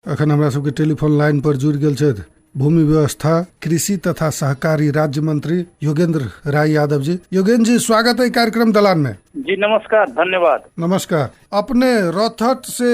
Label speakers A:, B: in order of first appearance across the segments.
A: अखन हमरा सबके टेलीफोन लाइन पर जुड़ गेल छथि भूमि व्यवस्था कृषि तथा सहकारी राज्य मंत्री योगेंद्र राय यादव जी। योगेंद्र जी, स्वागत है कार्यक्रम दलान में।
B: जी नमस्कार, धन्यवाद।
A: नमस्कार। अपने रौथट से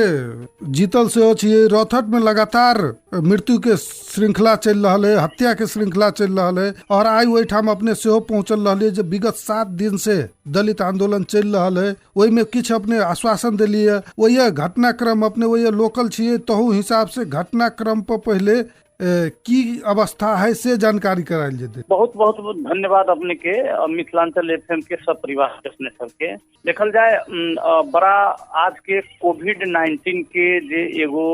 A: जीतल से छियै। रौथट में लगातार मृत्यु के श्रृंखला चल रहा है, हत्या के श्रृंखला चल रहा है और आई वही ठाम अपने सेहो पहुंचल रहा है जो विगत 7 दिन से दलित आंदोलन चल रहा है। वही में किछ अपने आश्वासन दिलिए, वही घटनाक्रम अपने वही लोकल छियै, तहु हिसाब से घटनाक्रम पर पहले की अवस्था है से जानकारी करायल जेतै।
B: बहुत बहुत धन्यवाद अपने के मिथिलांचल एफएम के सब परिवार सबके। देखल जाए बड़ा आज के कोविड-19 के जे एगो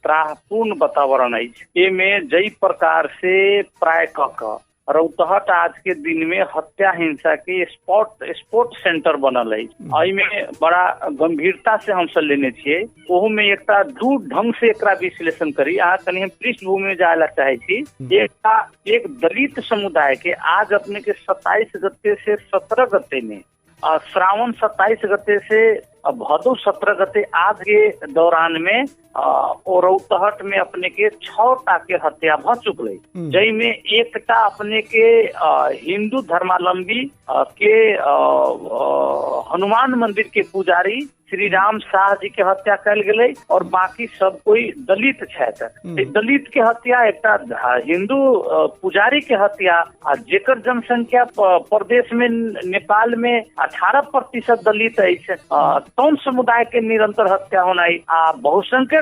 B: त्राहपूर्ण वातावरण है, में जई प्रकार से प्राय क रौतहट आज के दिन में हत्या हिंसा के स्पोर्ट सेंटर बनल है। में बड़ा गंभीरता से हम सब लेने छियै। ओहू में एक दू ढंग से एक विश्लेषण करी। अहाँ कनी हम पृष्ठभूमि में जाए ला चाहे छी। एक दलित समुदाय के आज अपने के 27 गते से 17 गते में, श्रावण 27 गते से भदौ 17 गते आज के दौरान में रौतहट में अपने के 6टा के हत्या भ चुकल, जई में एकटा अपने के हिंदू धर्मावलंबी के हनुमान मंदिर के पुजारी श्री राम शाह जी के हत्या कल गई और बाकी सब कोई दलित छथि। दलित के हत्या एक हिंदू पुजारी के हत्या, जेकर जनसंख्या प्रदेश में नेपाल में 18% दलित है, तौन समुदाय के निरंतर हत्या होना, बहुसंख्यक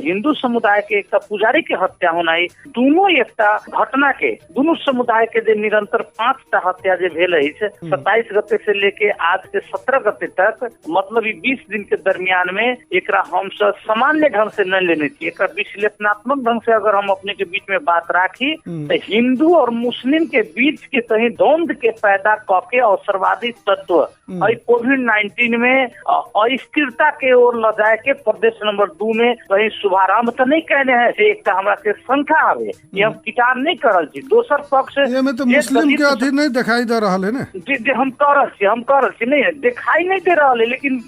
B: हिंदू समुदाय के एक पुजारी के हत्या होना, दोनों एक घटना के दोनों समुदाय के जे निरंतर 5टा हत्या जे भेल है 27 गते से लेके आज के 17 गते तक, मतलब 20 दिन के दरमियान में एकरा हम सब सामान्य ढंग से न लेने चाहिए। एक विश्लेषणात्मक ढंग से अगर हम अपने के बीच में बात राखी तो हिंदू और मुस्लिम के बीच के कहीं द्वंद के पैदा करके अवसरवादी तत्व कोविड-19 में अस्थिरता के ओर ल जाए के प्रदेश नंबर 2 में कहीं शुभारंभ तो नहीं कहने हैं। एक हमरा के शंका आवे, ये हम किताब नहीं करल छी। दोसर पक्ष
A: में तो मुस्लिम के अथी नहीं दिखाई दे रहा है ना।
B: जी हम करल छी नहीं दिखाई नहीं दे रहा है, लेकिन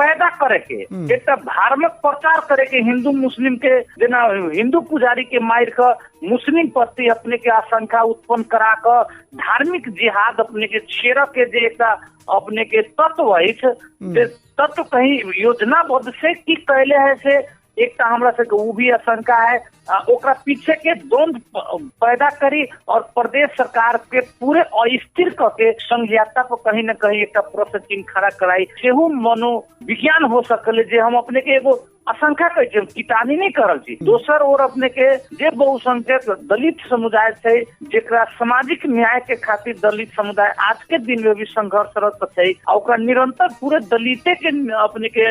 B: पैदा करे के एक धार्मिक प्रचार करे के हिंदू मुस्लिम के जेना हिंदू पुजारी के मार के मुस्लिम प्रति अपने के आशंका उत्पन्न करा कर धार्मिक जिहाद अपने के छेड़ के जे एक अपने के तत्व है, तत्व कहीं योजनाबद्ध से की कहले है से एक हमरा से वो भी आशंका है। ओकरा पीछे के द्वंद पैदा करी और प्रदेश सरकार के पूरे अस्थिर करके संघीयता पर कहीं न कहीं एक प्रश्न चिन्ह खड़ा कराई, सेहू मनोविज्ञान हो सकले जे हम अपने के एगो आशंका कहते हैं, किटानी नहीं करल छी। दोसर और अपने के जे बहुसंख्यक दलित समुदाय है, जेकरा सामाजिक न्याय के खातिर दलित समुदाय आज के दिन में भी संघर्षरत है, और निरंतर पूरे दलिते के अपने के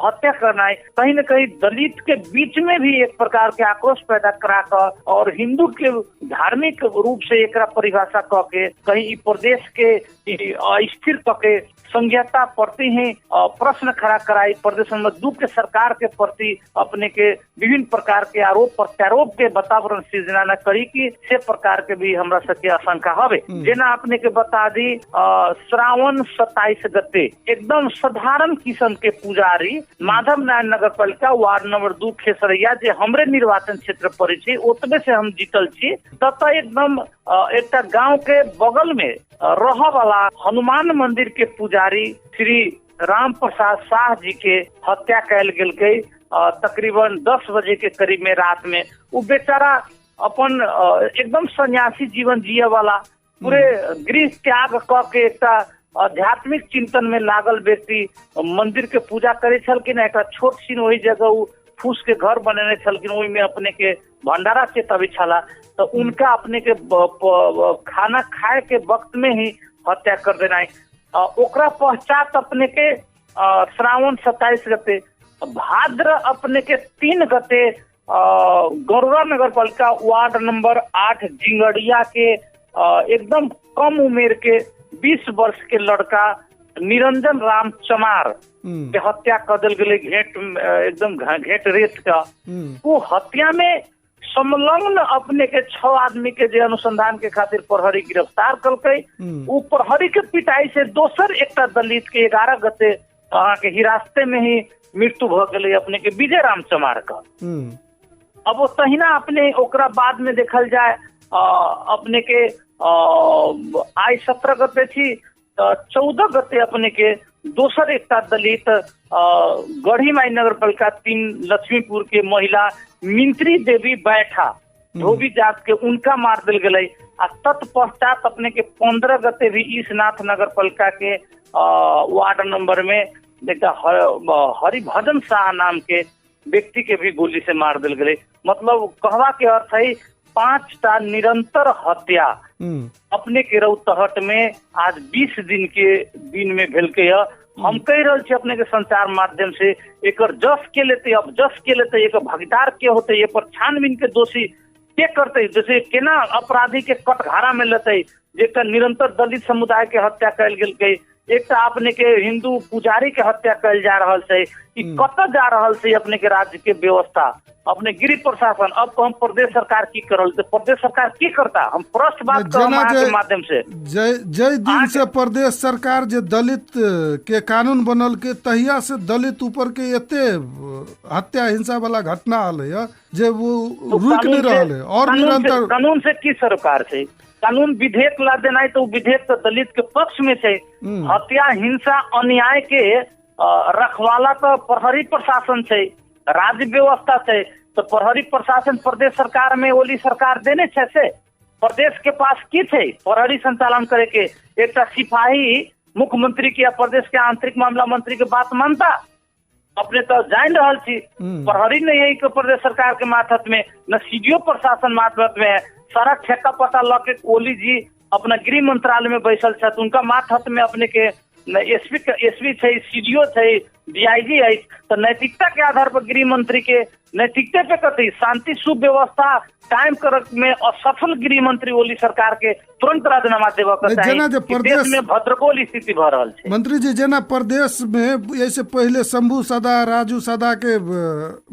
B: हत्या करना है, कहीं न कहीं दलित के बीच में भी एक प्रकार के आक्रोश पैदा करा कर और हिंदू के धार्मिक रूप से एक परिभाषा करके कहीं प्रदेश के अस्थिर करके संघीयता प्रति ही प्रश्न खड़ा कराई, प्रदेश नंबर 2 के सरकार के प्रति अपने के विभिन्न प्रकार के आरोप प्रत्यारोप के वातावरण सृजना न करी की से प्रकार के भी हमरा सबके आशंका हवे। जेना अपने के बता दी श्रावण 27 गते एकदम साधारण किस्म के पुजारी माधव नारायण नगर पालिका वार्ड नंबर 2 खेसरिया जे हमरे निर्वाचन क्षेत्र पड़े छी, ओतबे से हम जीतल छी, तब एकदम एक गाँव के बगल में रह वाला हनुमान मंदिर के पुजारी श्री राम प्रसाद शाह जी के हत्या कैल गेल के तकरीबन 10 बजे के करीब में रात में। वो बेचारा अपन एकदम सन्यासी जीवन जिये वाला पूरे गृह त्याग करके एक आध्यात्मिक चिंतन में लागल व्यक्ति मंदिर के पूजा करे छलखिन। एक छोट सी वही जगह फूस के घर बनेने छलखिन, ओहि में अपने के भंडारा चेतावी छला, तो उनका अपने के खाना खाए के वक्त में ही हत्या कर देना है। ओकरा पश्चात अपने के श्रावण 27 गते भाद्र अपने के 3 गते गरुड़ा नगर पालिका वार्ड नंबर 8 जिंगड़िया के एकदम कम उम्र के 20 वर्ष के लड़का निरंजन राम चमार के हत्या कर दिल गई एकदम घेट रेत का। वो हत्या में संलग्न अपने के 6 आदमी के जे अनुसंधान के खातिर प्रहरी गिरफ्तार कल, वो प्रहरी के पिटाई से दोसर एक दलित के 11 गते के हिरासते में ही मृत्यु भ गई अपने के विजय राम चमार का। अब वो तहिना अपने ओकरा बाद में देखल जाए अपने के आई 17 गते थी 14 गते अपने के दोसर एक दलित गढ़ी माई नगर पालिका 3 लक्ष्मीपुर के महिला मिंत्री देवी बैठा धोबी जात के उनका मार दिल गए। आ तत्पश्चात अपने के 15 गते भी ईशनाथ नगर पालिका के वार्ड नंबर में देखा हरिभजन शाह नाम के व्यक्ति के भी गोली से मार दिल गए। मतलब कहवा के अर्थ है 5टा निरंतर हत्या अपने के रौतहट में आज 20 दिन में भेल के हम कह रहे थे अपने के संचार माध्यम से एक जस के लेते अब जस के लेते एक भागीदार के होते ये पर छानबीन के दोषी के करते जैसे केना अपराधी के कटघारा में लेते जेकर निरंतर दलित समुदाय के हत्या कल गेल एक आपने के हिंदू पुजारी के हत्या कल जा रहा है कत जा रहा है अपने के राज्य के व्यवस्था अपने गृह प्रशासन। अब तो हम प्रदेश सरकार की करल तो प्रदेश सरकार की करता हम प्रश्न बात के माध्यम से
A: जय दिन से प्रदेश सरकार जे दलित के कानून बनल के तहिया से दलित ऊपर के एते हत्या हिंसा वाला घटना आल है जे वो रुक नहीं रहा है और निरंतर
B: कानून से की सरकार से कानून विधेयक ला देना है तो विधेयक तो दलित के पक्ष में से हत्या हिंसा अन्याय के रखवाला तो प्रहरी प्रशासन से राज्य व्यवस्था से तो प्रहरी प्रशासन प्रदेश सरकार में ओली सरकार देने छे से प्रदेश के पास की थे प्रहरी संचालन करे के एक सिपाही मुख्यमंत्री के या प्रदेश के आंतरिक मामला मंत्री के बात मानता अपने तो जान रहा थी प्रहरी नहीं है प्रदेश सरकार के माथत में न सीडीओ प्रशासन माथत में है सारा ठेका पता ल के ओली जी अपना गृह मंत्रालय में बैसल छे उनका माथत में अपने के एसपी थे सीडीओ थे डीआईजी है तो नैतिकता के आधार पर गृह मंत्री के नैतिकता पे कथी शांति सुव्यवस्था कायम कर में असफल गृह मंत्री ओली सरकार के तुरंत राजीनामा देवा देश में भद्रकोल स्थिति भ रहा है।
A: मंत्री जी जना प्रदेश में ऐसे पहले शंभू सदा राजू सदा के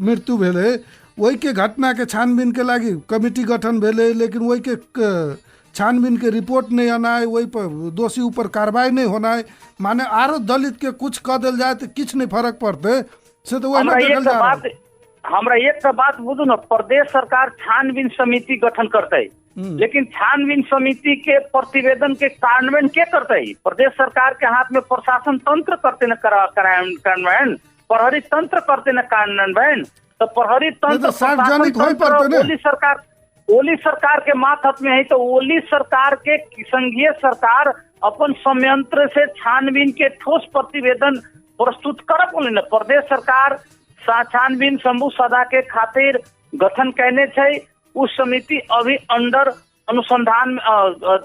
A: मृत्यु भेले वही के घटना के छानबीन के लागी कमिटी गठन भेले लेकिन वही के छानबीन के रिपोर्ट नहीं आना है वही पर दोषी ऊपर कार्रवाई नहीं होना है माने आरो दलित के कुछ कह दिल जाए तो किछ नहीं फर्क पड़ते से तो
B: हमरा एक बात बुझू न प्रदेश सरकार छानबीन समिति गठन करते लेकिन छानबीन समिति के प्रतिवेदन के कार्यान्वयन के करते प्रदेश सरकार के हाथ में प्रशासन तंत्र करते न कार्यान्वयन प्रहरी तंत्र करते न कार्यान्वयन तो प्रहरी तंत्र
A: सार्वजनिक हो पड़ते
B: ओली सरकार के माथत में है तो ओली सरकार के संघीय सरकार अपन संयंत्र से छानबीन के ठोस प्रतिवेदन प्रस्तुत करब न प्रदेश सरकार छानबीन शंभू सदा के खातिर गठन कहने छे उस समिति अभी अंडर अनुसंधान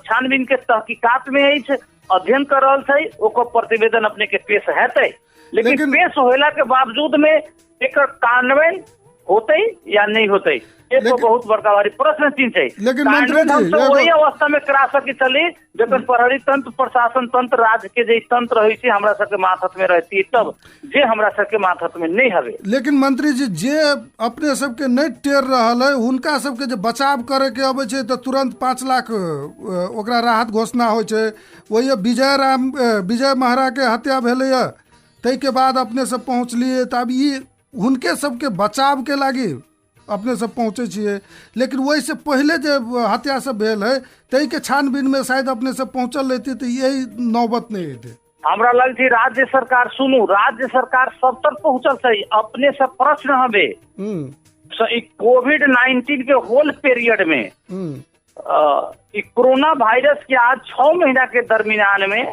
B: छानबीन के तहकीकात में है अध्ययन कर रहा है ओकर प्रतिवेदन अपने के पेश है लेकिन पेश होला के बावजूद में एक कार्यान्वयन होते या नहीं होते एक तो बहुत बड़का वाली प्रश्न चिन्ह है
A: लेकिन मंत्री जी
B: वही अवस्था में करा सकी चली जब प्रहरी तंत्र प्रशासन तंत्र राज्य के जे तंत्र रही हमरा सबके माथत में रहती तब जे हमरा सबके माथत में नहीं हवे।
A: लेकिन मंत्री जी जे अपने सबके नहीं टेर रहल है उनका सबके जे बचाव करे के अबै छै तो तुरंत 5 लाख ओकरा राहत घोषणा होय छै वही विजय महारा के हत्या भेलै तै के बाद अपने सब पहुंचलिए तब ये उनके सबके बचाव के लागी अपने सब पहुंचे छिए लेकिन वही से पहले जो हत्या सब भेल है तई के छानबीन में शायद अपने सब पहुंचल रहती तो यही नौबत नहीं थे।
B: हमरा लग थी राज्य सरकार सुनू राज्य सरकार सब तक पहुंचल सही अपने सब प्रश्न हवे कोविड-19 के होल पीरियड में कोरोना वायरस के आज 6 महीना के दरमियान में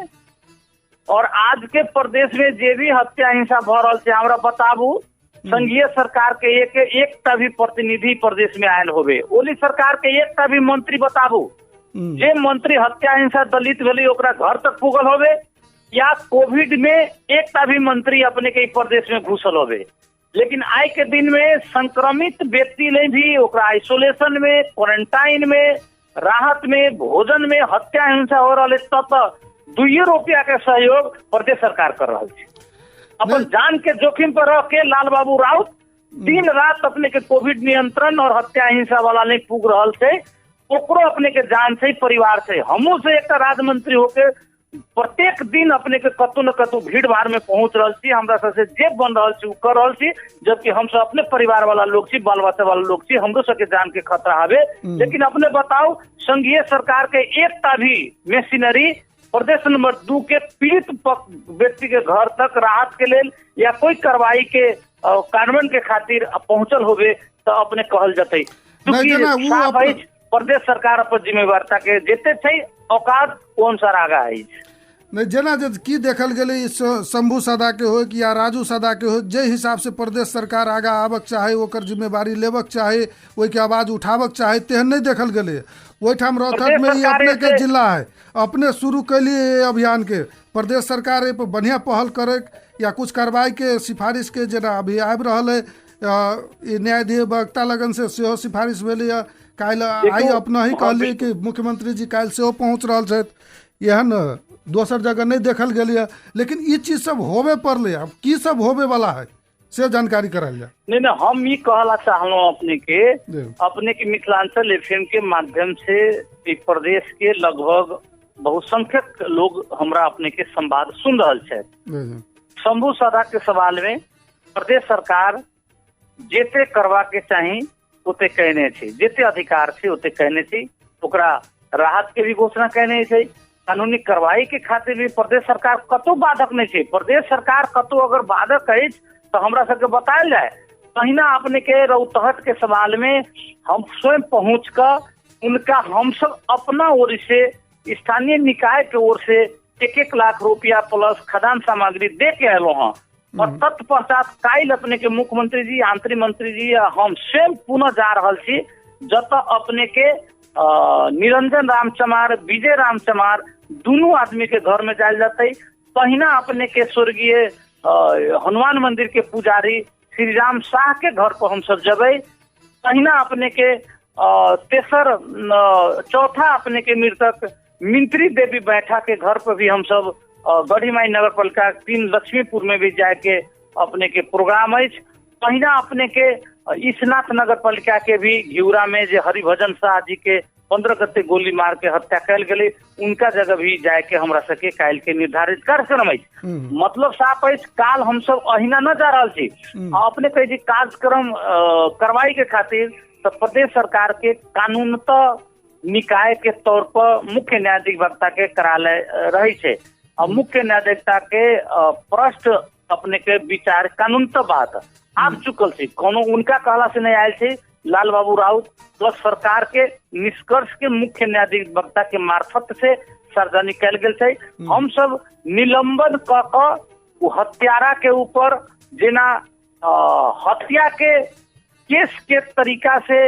B: और आज के प्रदेश में जे भी हत्या हिंसा भ रहा है हमरा बताबू संघीय सरकार के एक भी प्रतिनिधि प्रदेश में आयल होवे ओली सरकार के एक भी मंत्री बताबू जे मंत्री हत्या हिंसा दलित भेली ओकरा घर तक पुगल होवे या कोविड में एक भी मंत्री अपने के प्रदेश में घुसल होवे लेकिन आज के दिन में संक्रमित व्यक्ति ने भी ओकरा आइसोलेशन में क्वारंटाइन में राहत में भोजन में हत्या हिंसा हो रहा है तब 2 रुपया के सहयोग प्रदेश सरकार कर रहा है अपन जान के जोखिम पर रख के लाल बाबू राउत दिन रात अपने के कोविड नियंत्रण और हत्या हिंसा वाला नहीं पुग रहा थे ओकरो अपने के जान से परिवार से हमू से एक राज्य मंत्री होके प्रत्येक दिन अपने के कतौ न कतौ भीड़ भाड़ में पहुंच रहा छी, हमरा सबसे जे बन रहा छी कर रहा छी, जबकि हम सब अपने परिवार वाला लोग छी, बाल बच्चा वाला लोग छी, हमरो सबके जान के खतरा हवे। लेकिन अपने बताओ संघीय सरकार के एकटा भी मशीनरी प्रदेश नंबर 2 के पीड़ित व्यक्ति के घर तक राहत के लेल या कोई कार्रवाई के कार्यान्वयन के खातिर पहुंचल होवे तो अपने कहल जतई। प्रदेश सरकार अपन जिम्मेवारिता के जेते छै औकात कौन सा आगा है
A: नहीं जेना की देखल गेलै शंभू सदा के हो कि या राजू सदा के हो, जे हिसाब से प्रदेश सरकार आगा आबक चाहे, ओकर जिम्मेवारी लेबक चाहे, ओहि के आवाज उठाबक चाहे, तेहन नहीं देखल गेलै। ओहिठाम रोहतक में ही अपने के जिला है, अपने शुरू कैलिए अभियान के, प्रदेश सरकार एहि पर बढ़िया पहल करे या कुछ कार्रवाई के सिफारिश के जेना अभी आबि रहल है, न्यायाधिवक्ता लगन से सेहो सिफारिश भेलै। काल्हि आई अपना ही कहलिए कि मुख्यमंत्री जी काल्हि सेहो पहुँच रहल छथि, एहन दोसर जगह नहीं देखल गेलिए। लेकिन ई चीज सब होबे पड़ले, अब की सब होबे वाला है से जानकारी करायल जाए।
B: नहीं हम ये कहला चाहलों अपने के मिथिलांचल एफएम के माध्यम से प्रदेश के लगभग बहुसंख्यक लोग हमरा अपने के संवाद सुन रहल छे। शंभू सदा के सवाल में प्रदेश सरकार जेते करवा के चाही ओते कहने छी, जेते अधिकार छे ओते कहने छी, ओकरा राहत के भी घोषणा कहने छी, कानूनी कार्रवाई के खातिर भी प्रदेश सरकार कतो बाधक नहीं छे। प्रदेश सरकार कतो अगर बाधक है तो हमरा सबके बतायल जाए। पहिना अपने के रौतहट के सवाल में हम स्वयं पहुंच कर उनका हम सब अपना ओर से स्थानीय निकाय के ओर से 1-1 लाख रुपया प्लस खदान सामग्री दे के अलो हाँ। और तत्पश्चात काल्हि अपने के मुख्यमंत्री जी, आंतरिक मंत्री जी हम स्वयं पुनः जा रहल छी, जत अपने के निरंजन राम चमार, विजय राम चमार दोनों आदमी के घर में जायल जाते। पहिना अपने के स्वर्गीय हनुमान मंदिर के पुजारी श्री राम शाह के घर पर हम सब जबै। पहिना अपने के चौथा अपने के मृतक मिंत्री देवी बैठा के घर पर भी हम सब गढ़ीमाई नगर पालिका 3 लक्ष्मीपुर में भी जाके अपने के प्रोग्राम है। पहिना अपने के ईशनाथ नगर पालिका के भी घिउरा में जे हरिभजन शाह जी के 15 गते गोली मार के हत्या कैल गई, उनका जगह भी जाके हमरा सके काल्हि के निर्धारित कार्यक्रम है। मतलब साफ है, काल हम सब अहिना न जा रहा छी। अपने कहे जी कार्यक्रम करवाई के खातिर तो प्रदेश सरकार के कानूनतः निकाय के तौर पर मुख्य न्यायाधिवक्ता के कार्यालय रही छे। मुख्य न्यायाधिवक्ता के प्रश्न अपने के विचार कानूनतः बात आप चुकल थी, कोनो उनका कहला से नहीं आयल थे। लाल बाबू राउत प्लस सरकार के निष्कर्ष के मुख्य न्यायाधिवक्ता के मार्फत से सार्वजनिक कैल गेल थे। हम सब निलंबन क हत्यारा के ऊपर जेना हत्या के केस के तरीका से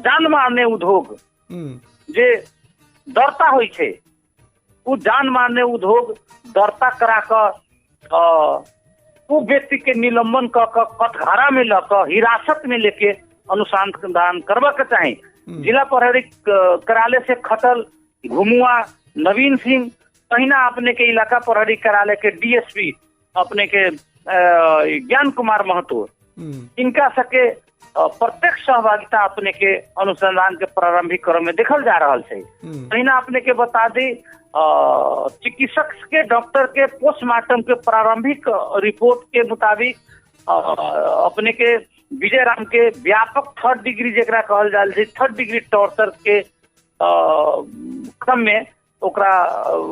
B: जान मारने उद्योग जे दर्ता होई छे, उ जान मारने उद्योग दर्ता करा कर वो व्यक्ति के निलंबन कटघरा में लकर हिरासत में लेके अनुसंधान करवा के चाहे। जिला प्रहरी कार्यालय से खटल घुमुआ नवीन सिंह, पहिना अपने के इलाका प्रहरी कार्यालय के डीएसपी अपने के ज्ञान कुमार महतो, इनका सके प्रत्यक्ष सहभागिता अपने के अनुसंधान के प्रारंभिक क्रम में देखल जा रहा है। पहिना अपने के बता दी चिकित्सक के डॉक्टर के पोस्टमार्टम के प्रारंभिक रिपोर्ट के मुताबिक अपने के विजय राम के व्यापक 3rd डिग्री जेकरा कहल जाल छै 3rd डिग्री टॉर्चर के क्रम में ओकरा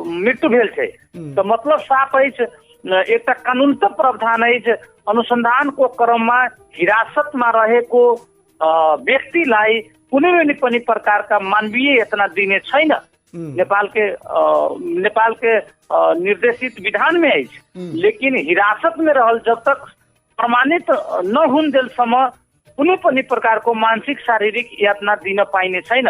B: मृत्यु भेल छै। तो मतलब साफ है, एक कानूनतः प्रावधान है, अनुसंधान को क्रम में हिरासत में रहे को व्यक्ति लाई कुनै पनि प्रकार का मानवीय इतना दिने छैन। नेपाल के निर्देशित विधान में है, लेकिन हिरासत में रहल जब तक प्रमाणित न हुन देल समय कुनै पनि प्रकार को मानसिक शारीरिक यातना दिन पाइने छैन।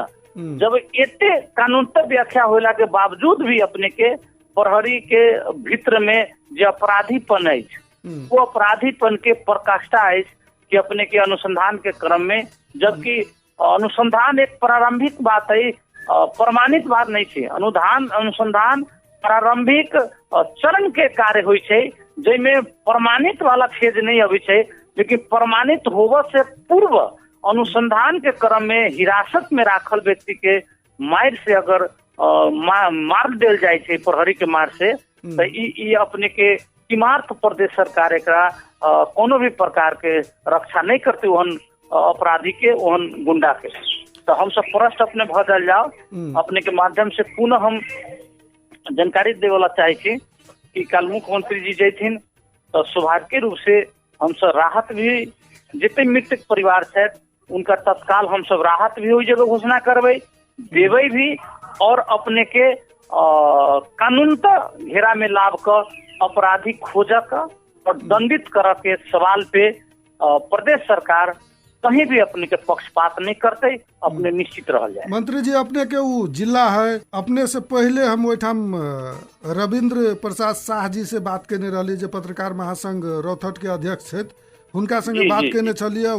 B: जब एते कानूनतः व्याख्या होला के बावजूद भी अपने के प्रहरी के भीतर में जो अपराधीपन है, वो अपराधीपन के प्रकाष्ठा है कि अपने के अनुसंधान के क्रम में, जबकि अनुसंधान एक प्रारंभिक बात है, प्रमाणित बात नहीं है। अनुसंधान प्रारंभिक चरण के कार्य हुई है, जिसमें प्रमाणित वाला फेज नहीं अभी है, लेकिन प्रमाणित होने से पूर्व अनुसंधान के क्रम में हिरासत में राखल व्यक्ति के मार से अगर मार देल जाए छे प्रहरी के मार से, तो ई अपने के इमारत प्रदेश सरकार एकरा कोनो भी प्रकार के रक्षा नहीं करते ओहन अपराधी के, ओहन गुंडा के। तो हम सब प्रश्न अपने भजल जाओ अपने के माध्यम से पुनः हम जानकारी देवला चाहे छी कि कल मुख्यमंत्री जी जैथिन तो सौभाग्य रूप से हम सब राहत भी, जितने मृतक परिवार है उनका तत्काल हम सब राहत भी हुई जगह घोषणा करबे देवे भी, और अपने के कानूनता घेरा में लाभ का अपराधी खोजक और दंडित कर के सवाल पे प्रदेश सरकार कहीं भी अपने के पक्षपात नहीं करते, अपने निश्चित रह जाए।
A: मंत्री जी अपने के वो जिला है, अपने से पहले हम ओठाम रविंद्र प्रसाद शाह जी से बात करने रही, जो पत्रकार महासंघ रौथट के अध्यक्ष है, उनका संगे बात करने चलिए।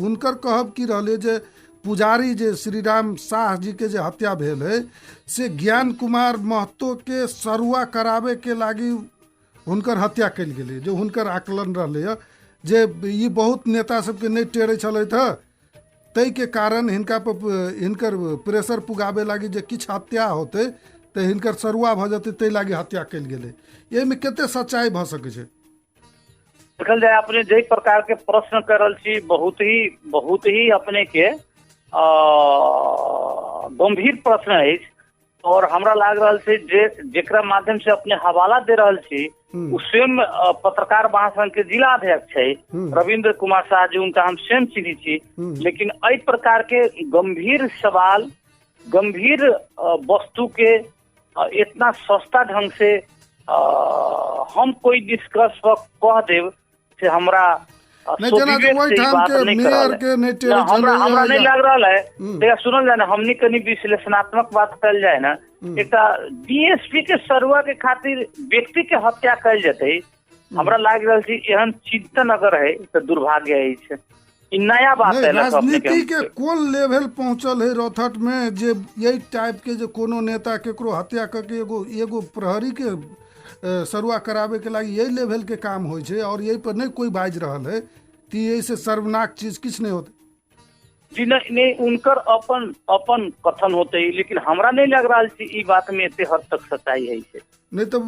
A: उनकर कहब की रहे जे पुजारी जे श्री राम शाह जी के जो हत्या भेल है से ज्ञान कुमार महतो के सरुआ करावे के लागी हुनकर हत्या कल गेलै, जो हुनकर आकलन रहे जे ये बहुत नेता सबके नहीं टेरे चले था, तई के कारण हिनका पर हिनकर प्रेशर पुगाबे लागी जे किछ हत्या होते तो हिनकर सरुआ भ जते, तई लागी हत्या कल गेलै। ये में केते सच्चाई भ सके छे?
B: देखल जाए अपने जे प्रकार के प्रश्न करल छी बहुत ही अपने के गंभीर प्रश्न है, और हमरा लाग रहा है जेकरा माध्यम से अपने हवाला दे रहा छी स्वयं पत्रकार महासंघ के जिला अध्यक्ष है रविंद्र कुमार शाह जी, उनका हम स्वयं चिन्ही छी। लेकिन एहि प्रकार के गंभीर सवाल, गंभीर वस्तु के इतना सस्ता ढंग से हम कोई डिस्कस कह देव से हमरा
A: हमरा
B: नहीं लग रहा है। सुनल जाए ना, हमनी कनी विश्लेषणात्मक बात कल जाए ना, एक डीएसपी के सरुआ के खातिर व्यक्ति के हत्या कल जाते, हमरा लाग रहा है एहन चिंतन अगर है तो दुर्भाग्य है। नया बात है,
A: राजनीति के कौन लेवल पहुंचल है रौथट में जे यही टाइप के जो कोनो नेता केकरो हत्या करके एगो प्रहरी के सरुआ करावे के लागी यही लेवल के काम होय छे, और यही पर नहीं कोई बाज रहा है कि यही से सर्वनाक चीज किछ नहीं होते
B: जी। नहीं उनकर अपन कथन होते, लेकिन हमरा नहीं लग रहा है ई बात में इतने हद तक सच्चाई है।
A: नहीं तो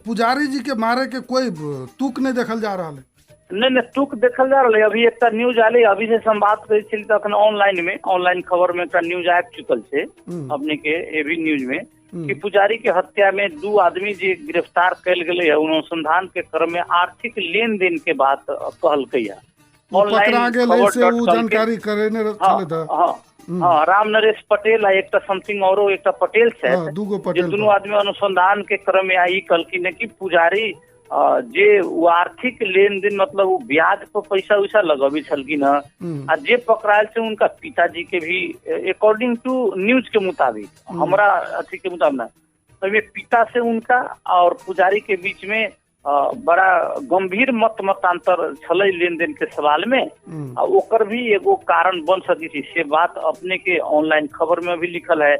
A: पुजारी जी के मारे के कोई तुक नहीं देखल जा रहा है।
B: नहीं तुक देखल जा रहा है। अभी एक न्यूज आले, अभी से संवाद कर ऑनलाइन खबर में एक न्यूज आ चुकल है अपने के एबी न्यूज में कि पुजारी के हत्या में 2 आदमी जे गिरफ्तार कल गए है, अनुसंधान के क्रम में आर्थिक लेन देन के बात कहल है।
A: जानकारी
B: राम नरेश पटेल आ एक समथिंग और एक पटेल से दोनों आदमी अनुसंधान के क्रम में आई कहलखिन कि पुजारी जे वो आर्थिक लेन देन मतलब वो ब्याज पर पैसा वैसा लगबी छलखिन आ जे पकड़ायल से उनका पिताजी के भी अकॉर्डिंग टू न्यूज के मुताबिक, हमरा अथी के मुताबिक तो पिता से उनका और पुजारी के बीच में बड़ा गंभीर मतांतर छल लेन देन के सवाल में, ओकर भी एगो कारण बन सकी थी। से बात अपने के ऑनलाइन खबर में भी लिखल है।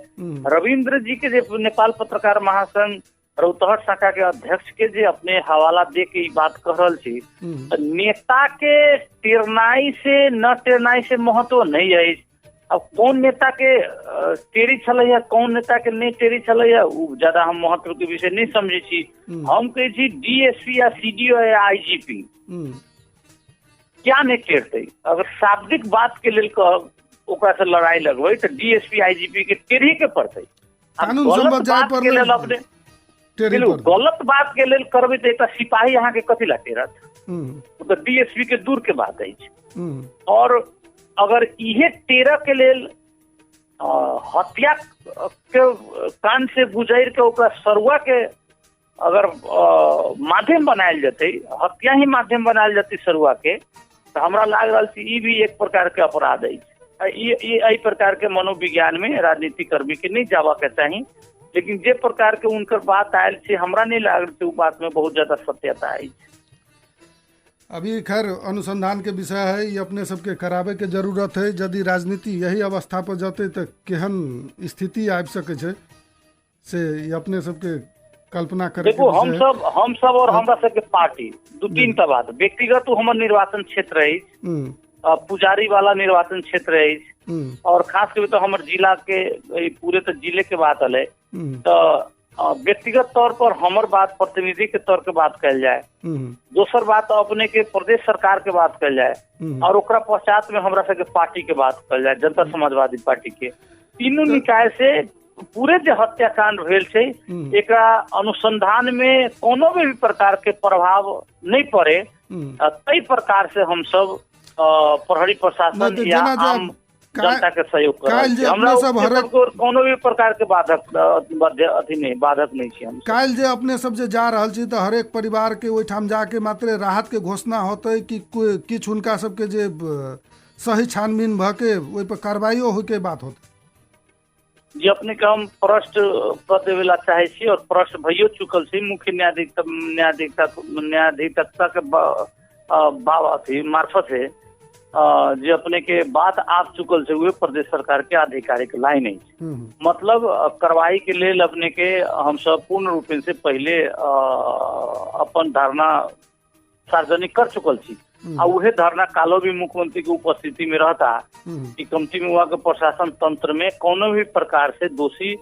B: रविंद्र जी के जे नेपाल पत्रकार महासंघ रौतहट शाखा के अध्यक्ष के जे अपने हवाला दे के बात कह रहा छी, नेता के टेरनाई से न टेरनाई से महत्व नहीं है। अब कौन नेता के टेरी छलैया, कौन नेता के नहीं टेरी छलैया, ज्यादा हम महत्व के विषय नहीं समझे छी। हम कहे छी डीएसपी या सीडीओ या आईजीपी क्या नहीं टेरते। अगर शाब्दिक बात के लेल ओकरा से लड़ाई लगवे तो डीएसपी आईजीपी के टेरी के पड़ते। गलत बात के लेल करबे तो एक सिपाही यहाँ के कथी ला टेरत, तो डीएसपी के दूर के बात है। और अगर इहे टेरह के लेल हत्या के कान से गुजर के ओकरा सरुआ के अगर माध्यम बनायल जाते, हत्या ही माध्यम बनायल जाती सरुआ के, तो हमरा लाग रहा है ई भी एक प्रकार के अपराध है। ये प्रकार के मनोविज्ञान में राजनीति कर्मी के नहीं जावा के चाहिए। लेकिन जे प्रकार के उनकर बात आयल से हमरा नहीं लाग रहा है बात में बहुत ज्यादा सत्यता है।
A: अभी खैर अनुसंधान के विषय है, ये अपने सबके कराबे के जरूरत है। यदि राजनीति यही अवस्था पर जाते तो केहन स्थिति आबि सके छे से ये अपने सबके कल्पना करे।
B: देखो हम सब और हमरा सबके पार्टी 2-3 टा बात, व्यक्तिगत हमर निर्वाचन क्षेत्र है, पुजारी वाला निर्वाचन क्षेत्र है और खास कर तो हमारे जिला के पूरे तो जिले के बात है तो व्यक्तिगत तौर पर हमर बात प्रतिनिधि के तौर के बात कल जाए। दोसर बात अपने के प्रदेश सरकार के बात कल जाए और ओकरा पश्चात में हमरा सबके पार्टी के बात कल जाए, जनता समाजवादी पार्टी के। तीनों निकाय से पूरे जो हत्याकांड भेल छे एकरा अनुसंधान में कोनो भी प्रकार के प्रभाव नहीं पड़े, कई प्रकार से हम सब प्रहरी प्रशासन या आम जनता के सहयोग कोनो भी प्रकार के बाधक नहीं छे। हम
A: काल जे अपने सब जे जा रहल छी तो हरेक परिवार के ओइठाम जाके मात्र राहत के घोषणा होते कि किछ उनका सबके जे सही छानबीन भ के ओइ पर कार्रवाईओ होय के बात होते
B: जी। अपने के हम प्रश्न कर देवेला चाहे छी और प्रश्न भइयो चुकल छी मुख्य न्यायाधीशता के मार्फत से जो अपने के बात आप चुकल से हुए प्रदेश सरकार के आधिकारिक लाइन है। मतलब कार्रवाई के लिए अपने के हम सब पूर्ण रूप से पहले अपन धारणा सार्वजनिक कर चुकल छी और वह धारणा कालो भी मुख्यमंत्री की उपस्थिति में रहता कि कमती में हुआ के प्रशासन तंत्र में कोनो भी प्रकार से दोषी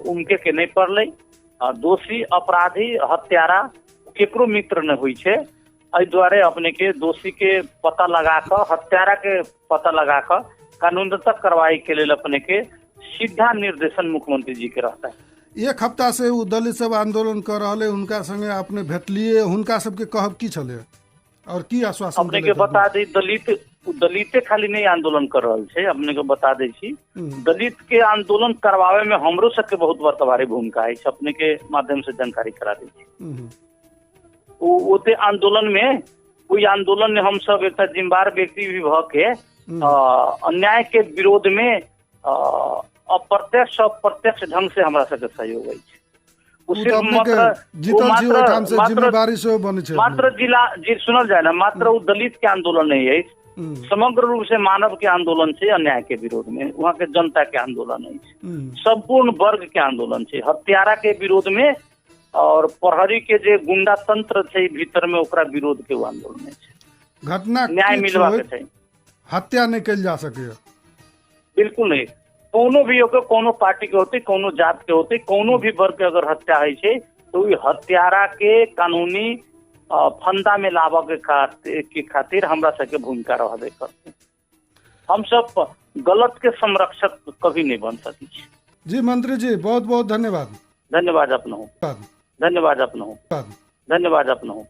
B: उनके के नहीं पड़े, दोषी अपराधी हत्यारा केकरो मित्र न हुई छे। द्वारे अपने के दोषी के पता लगा कर हत्यारा के पता लगा कर कानूनतक कार्रवाई के लिए अपने के सीधा निर्देशन मुख्यमंत्री जी के रहता है।
A: एक हफ्ता से वो दलित सब आंदोलन कर रहे उनका संगे आपने भेटलिए, उनका सबके कहब की चले और की आश्वासन
B: अपने के बता दी दलित खाली नहीं आंदोलन कर रहे थे। अपने को बता दी छी दलित के आंदोलन करवावे में हमरो सबके बहुत बड़का भूमिका है, अपने के माध्यम से जानकारी करा दी। ओते आंदोलन में कोई आंदोलन में हम सब एक जिम्मेदार व्यक्ति भी भ के अन्याय के विरोध में अप्रत्यक्ष अप्रत्यक्ष ढंग से हमरा सबके सहयोग है। मात्र जिला जी सुनल जाए ना, मात्र वो दलित के आंदोलन नहीं है, समग्र रूप से मानव के आंदोलन से अन्याय के विरोध में वहाँ के जनता के आंदोलन है, संपूर्ण वर्ग के आंदोलन से हत्यारा के विरोध में और प्रहरी के जे गुंडा तंत्र छे भीतर में ओकरा विरोध के आंदोलन है।
A: घटना
B: न्याय मिलवा के छे, हत्या
A: नहीं कल जा सके
B: बिल्कुल नहीं। कोनो भी होके कोनो पार्टी के होते, कोनो जात के होते, कोनो भी वर्ग के अगर हत्या है छे तो हत्यारा के कानूनी फंदा में लावा के खातिर हमरा सबके भूमिका रहबे करते। हम सब गलत के संरक्षक कभी नहीं बन सकी
A: जी। मंत्री जी बहुत बहुत धन्यवाद।
B: धन्यवाद अपना हो, धन्यवाद अपना हो, धन्यवाद अपना हो।